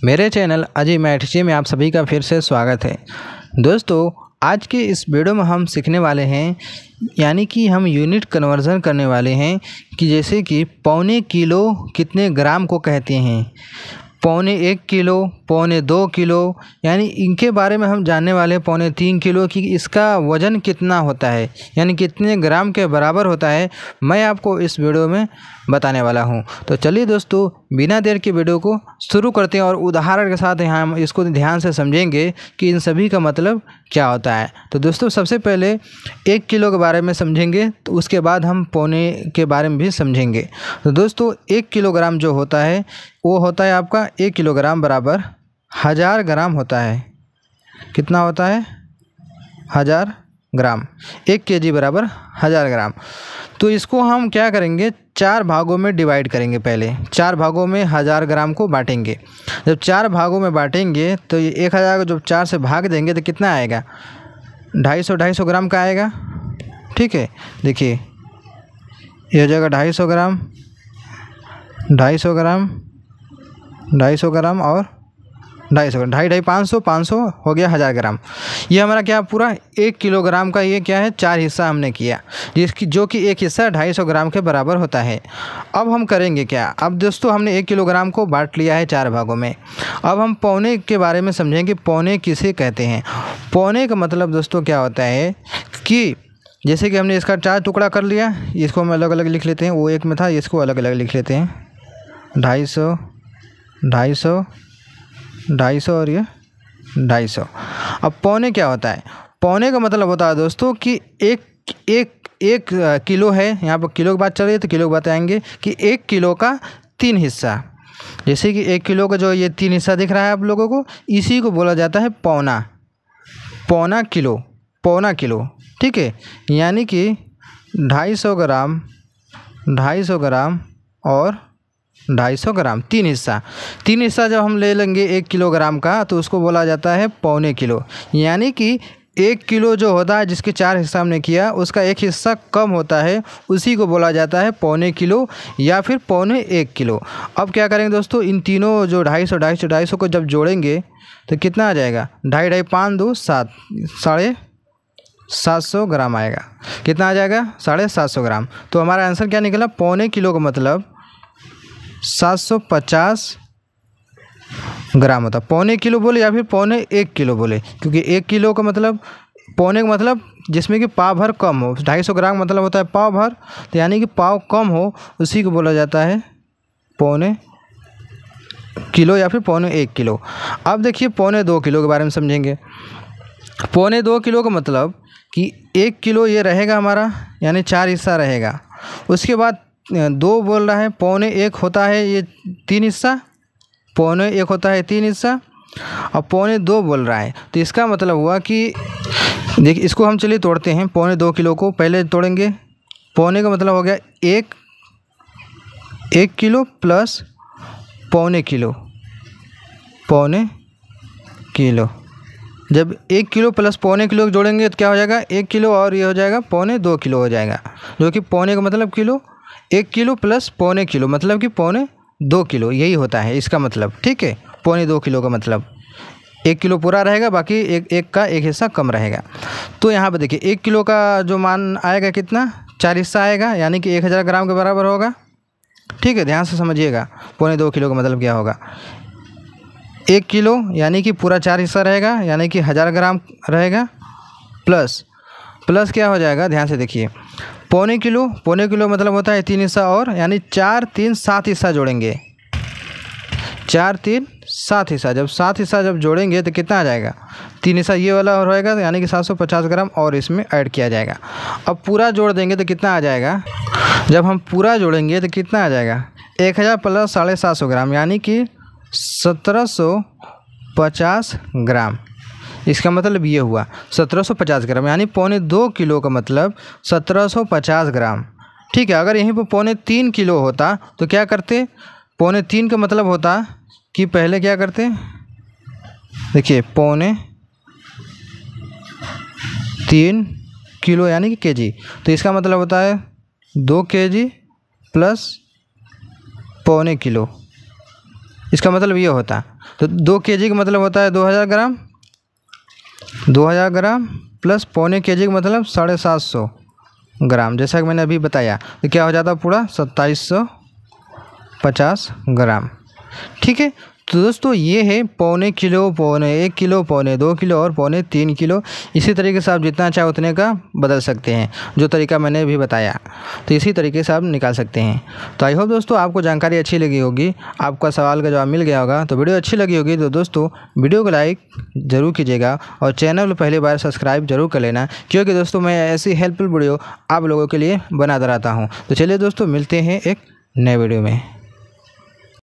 मेरे channel Ajay maths में आप सभी का फिर से स्वागत है। दोस्तों, आज के इस वीडियो में हम सीखने वाले हैं, यानी कि हम यूनिट कन्वर्जन करने वाले हैं कि जैसे कि पौने किलो कितने ग्राम को कहते हैं, पौने 1 किलो, पौने 2 किलो, यानी इनके बारे में हम जानने वाले हैं। पौने 3 किलो की इसका वज़न कितना होता है, यानी कितने ग्राम के बराबर होता है, मैं आपको इस वीडियो में बताने वाला हूं। तो चलिए दोस्तों, बिना देर के वीडियो को शुरू करते हैं और उदाहरण के साथ यहाँ हम इसको ध्यान से समझेंगे कि इन सभी का मतलब क्या होता है। तो दोस्तों, सबसे पहले 1 किलो के बारे में समझेंगे, तो उसके बाद हम पौने के बारे में भी समझेंगे। तो दोस्तों, 1 किलोग्राम जो होता है वो होता है आपका 1 किलोग्राम बराबर 1000 ग्राम होता है। कितना होता है? 1000 ग्राम। 1 केजी बराबर 1000 ग्राम। तो इसको हम क्या करेंगे, 4 भागों में डिवाइड करेंगे। पहले 4 भागों में 1000 ग्राम को बांटेंगे। जब 4 भागों में बांटेंगे तो ये 1000 को जब 4 से भाग देंगे तो कितना आएगा? 250 ग्राम का आएगा। ठीक है, देखिए ये हो जाएगा 250 ग्राम, 250 ग्राम, 250 ग्राम और 250 ग्राम, 250, 500 हो गया 1000 ग्राम। ये हमारा क्या पूरा 1 किलोग्राम का ये क्या है, 4 हिस्सा हमने किया, जिसकी जो कि एक हिस्सा 250 ग्राम के बराबर होता है। अब हम करेंगे क्या? अब दोस्तों, हमने 1 किलोग्राम को बांट लिया है 4 भागों में। अब हम पौने के बारे में समझेंगे। पौने किसे कहते हैं? पौने का मतलब दोस्तों क्या होता है कि जैसे कि हमने इसका 4 टुकड़ा कर लिया, इसको हम अलग अलग लिख लेते हैं। वो एक में था, इसको अलग अलग लिख लेते हैं। 250, 250, 250 और ये 250। अब पौने क्या होता है? पौने का मतलब होता है दोस्तों कि एक किलो है, यहाँ पर किलो की बात चल रही है तो किलो की बात आएंगे कि 1 किलो का 3 हिस्सा। जैसे कि 1 किलो का जो ये 3 हिस्सा दिख रहा है आप लोगों को, इसी को बोला जाता है पौना। पौना किलो, पौना किलो। ठीक है, यानी कि 250 ग्राम, 250 ग्राम और 250 ग्राम, 3 हिस्सा। 3 हिस्सा जब हम ले लेंगे 1 किलोग्राम का तो उसको बोला जाता है पौने किलो। यानी कि 1 किलो जो होता है, जिसके 4 हिस्सा हमने किया, उसका एक हिस्सा कम होता है, उसी को बोला जाता है पौने किलो या फिर पौने 1 किलो। अब क्या करेंगे दोस्तों, इन तीनों जो 250, 250, 250 को जब जोड़ेंगे तो कितना आ जाएगा? 2.5, 5, 2, 7, 750 ग्राम आएगा। कितना आ जाएगा? 750 ग्राम। तो हमारा आंसर क्या निकला? पौने किलो का मतलब 750 ग्राम होता। पौने किलो बोले या फिर पौने 1 किलो बोले, क्योंकि 1 किलो का मतलब, पौने का मतलब जिसमें कि पाव भर कम हो। 250 ग्राम मतलब होता है पाव भर, तो यानी कि पाव कम हो, उसी को बोला जाता है पौने किलो या फिर पौने 1 किलो। अब देखिए पौने 2 किलो के बारे में समझेंगे। पौने 2 किलो का मतलब कि 1 किलो ये रहेगा हमारा, यानी 4 हिस्सा रहेगा। उसके बाद 2 बोल रहा है, पौने 1 होता है ये 3 हिस्सा, पौने 1 होता है 3 हिस्सा, और पौने 2 बोल रहा है। तो इसका मतलब हुआ कि देखिए, इसको हम चलिए तोड़ते हैं। पौने 2 किलो को पहले तोड़ेंगे। पौने का मतलब हो गया 1 किलो प्लस पौने किलो, पौने किलो। जब 1 किलो प्लस पौने किलो जोड़ेंगे तो क्या हो जाएगा? 1 किलो और ये हो जाएगा पौने 2 किलो हो जाएगा, जो कि पौने का मतलब किलो। 1 किलो प्लस पौने किलो मतलब कि पौने 2 किलो, यही होता है इसका मतलब। ठीक है, पौने 2 किलो का मतलब 1 किलो पूरा रहेगा, बाकी एक का एक हिस्सा कम रहेगा। तो यहाँ पर देखिए 1 किलो का जो मान आएगा कितना? 4 हिस्सा आएगा, यानी कि 1000 ग्राम के बराबर होगा। ठीक है, ध्यान से समझिएगा पौने 2 किलो का मतलब क्या होगा। 1 किलो यानी कि पूरा 4 हिस्सा रहेगा, यानी कि 1000 ग्राम रहेगा, प्लस क्या हो जाएगा? ध्यान से देखिए, पौने किलो मतलब होता है 3 हिस्सा और, यानी 4, 3, 7 हिस्सा जोड़ेंगे। 4, 3, 7 हिस्सा, जब 7 हिस्सा जब जोड़ेंगे तो कितना आ जाएगा? 3 हिस्सा ये वाला और होएगा, यानी कि 750 ग्राम और इसमें ऐड किया जाएगा। अब पूरा जोड़ देंगे तो कितना आ जाएगा? जब हम पूरा जोड़ेंगे तो कितना आ जाएगा? 1000 प्लस 750 ग्राम, यानी कि 1750 ग्राम। इसका मतलब ये हुआ 1750 ग्राम, यानी पौने 2 किलो का मतलब 1750 ग्राम। ठीक है, अगर यहीं पर पौने 3 किलो होता तो क्या करते? पौने 3 का मतलब होता कि पहले क्या करते? देखिए, पौने 3 किलो यानी कि केजी, तो इसका मतलब होता है 2 केजी प्लस पौने किलो, इसका मतलब ये होता है। तो 2 kg का मतलब होता है 2000 ग्राम, 2000 ग्राम प्लस पौने kg का मतलब 750 ग्राम, जैसा कि मैंने अभी बताया। तो क्या हो जाता पूरा 2750 ग्राम। ठीक है। तो दोस्तों ये है पौने किलो, पौने 1 किलो, पौने 2 किलो और पौने 3 किलो। इसी तरीके से आप जितना चाहे उतने का बदल सकते हैं, जो तरीका मैंने अभी बताया। तो इसी तरीके से आप निकाल सकते हैं। तो आई होप दोस्तों आपको जानकारी अच्छी लगी होगी, आपका सवाल का जवाब मिल गया होगा। तो वीडियो अच्छी लगी होगी तो दोस्तों वीडियो को लाइक ज़रूर कीजिएगा और चैनल को पहली बार सब्सक्राइब जरूर कर लेना, क्योंकि दोस्तों मैं ऐसी हेल्पफुल वीडियो आप लोगों के लिए बनाता रहता हूँ। तो चलिए दोस्तों मिलते हैं एक नए वीडियो में।